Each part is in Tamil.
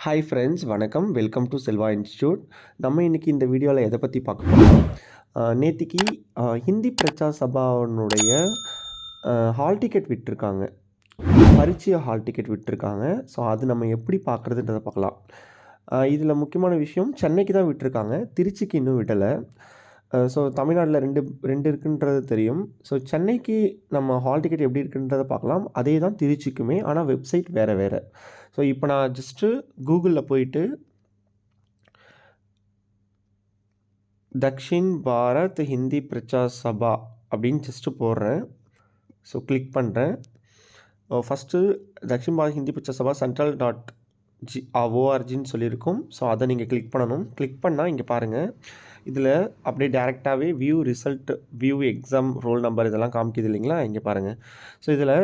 ஹாய் ஃப்ரெண்ட்ஸ், வணக்கம். Welcome to Selva institute. நம்ம இன்றைக்கி இந்த வீடியோவில் எதை பற்றி பார்க்க போகிறோம், நேத்திக்கு ஹிந்தி பிரச்சார சபாவுடைய ஹால் டிக்கெட் விட்டிருக்காங்க. பரீட்சை ஹால் டிக்கெட் விட்டிருக்காங்க. ஸோ அது நம்ம எப்படி பார்க்குறதுன்றதை பார்க்கலாம். இதில் முக்கியமான விஷயம், சென்னைக்கு தான் விட்டிருக்காங்க, திருச்சிக்கு இன்னும் விடலை. ஸோ தமிழ்நாட்டில் ரெண்டு இருக்குன்றது தெரியும். ஸோ சென்னைக்கு நம்ம ஹால் டிக்கெட் எப்படி இருக்குன்றதை பார்க்கலாம். அதே தான் திருச்சிக்குமே, ஆனால் வெப்சைட் வேறு வேறு. ஸோ இப்போ நான் ஜஸ்ட்டு கூகுளில் போயிட்டு தக்ஷின் பாரத் ஹிந்தி பிரச்சார் சபா அப்படின்னு ஜஸ்ட்டு போடுறேன். ஸோ கிளிக் பண்ணுறேன். ஃபஸ்ட்டு தக்ஷின் பாரத் ஹிந்தி பிரச்சார் சபா central.orgன்னு சொல்லியிருக்கும். ஸோ அதை நீங்கள் கிளிக் பண்ணணும். கிளிக் பண்ணால் இங்கே பாருங்கள், இதில் அப்படியே டேரெக்டாகவே view result, view exam roll number இதெல்லாம் காமிக்குது இல்லைங்களா. இங்கே பாருங்கள். ஸோ இதில்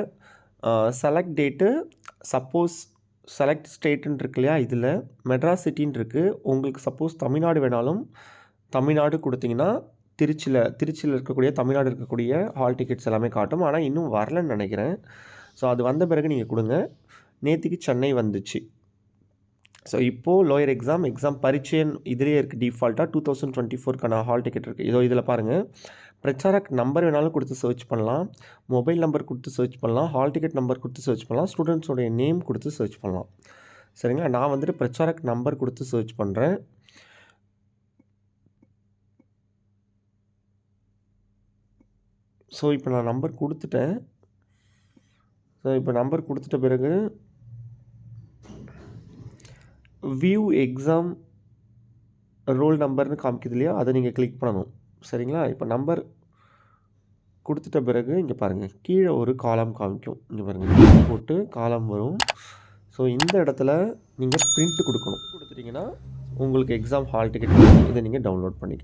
செலக்ட் டேட்டு, சப்போஸ் செலக்ட் ஸ்டேட்டுன்னு இருக்கு இல்லையா, இதில் மெட்ராஸ் சிட்டின்னு இருக்குது. உங்களுக்கு சப்போஸ் தமிழ்நாடு வேணாலும் தமிழ்நாடு கொடுத்தீங்கன்னா திருச்சியில் இருக்கக்கூடிய தமிழ்நாடு இருக்கக்கூடிய ஹால் டிக்கெட்ஸ் எல்லாமே காட்டும். ஆனால் இன்னும் வரலன்னு நினைக்கிறேன். ஸோ அது வந்த பிறகு நீங்கள் கொடுங்க. நேற்றுக்கு சென்னை வந்துச்சு. ஸோ இப்போது லோயர் எக்ஸாம் பரீட்சைன் இதிலே இருக்குது. டிஃபால்ட்டாக 2024க்கான ஹால் டிக்கெட் இருக்குது. இதோ இதில் பாருங்கள், பிரச்சாரக் நம்பர் வேணாலும் கொடுத்து சர்ச் பண்ணலாம், மொபைல் நம்பர் கொடுத்து சர்ச் பண்ணலாம், ஹால் டிக்கெட் நம்பர் கொடுத்து சர்ச் பண்ணலாம், ஸ்டூடெண்ட்ஸோடைய நேம் கொடுத்து சர்ச் பண்ணலாம். சரிங்களா. நான் வந்துட்டு பிரச்சாரக் நம்பர் கொடுத்து சர்ச் பண்ணுறேன். ஸோ இப்போ நான் நம்பர் கொடுத்துட்டேன். ஸோ இப்போ நம்பர் கொடுத்துட்ட பிறகு வியூ எக்ஸாம் ரோல் நம்பர்னு காமிக்குது இல்லையா, அதை நீங்கள் கிளிக் பண்ணணும். சரிங்களா. இப்போ நம்பர் கொடுத்துட்ட பிறகு இங்கே பாருங்கள், கீழே ஒரு காலம் காமிக்கும். இங்கே பாருங்கள், போட்டு காலம் வரும். ஸோ இந்த இடத்துல நீங்கள் பிரிண்ட் கொடுக்கணும். கொடுத்துட்டிங்கன்னா உங்களுக்கு எக்ஸாம் ஹால் டிக்கெட் இதை நீங்கள் டவுன்லோட் பண்ணிக்கலாம்.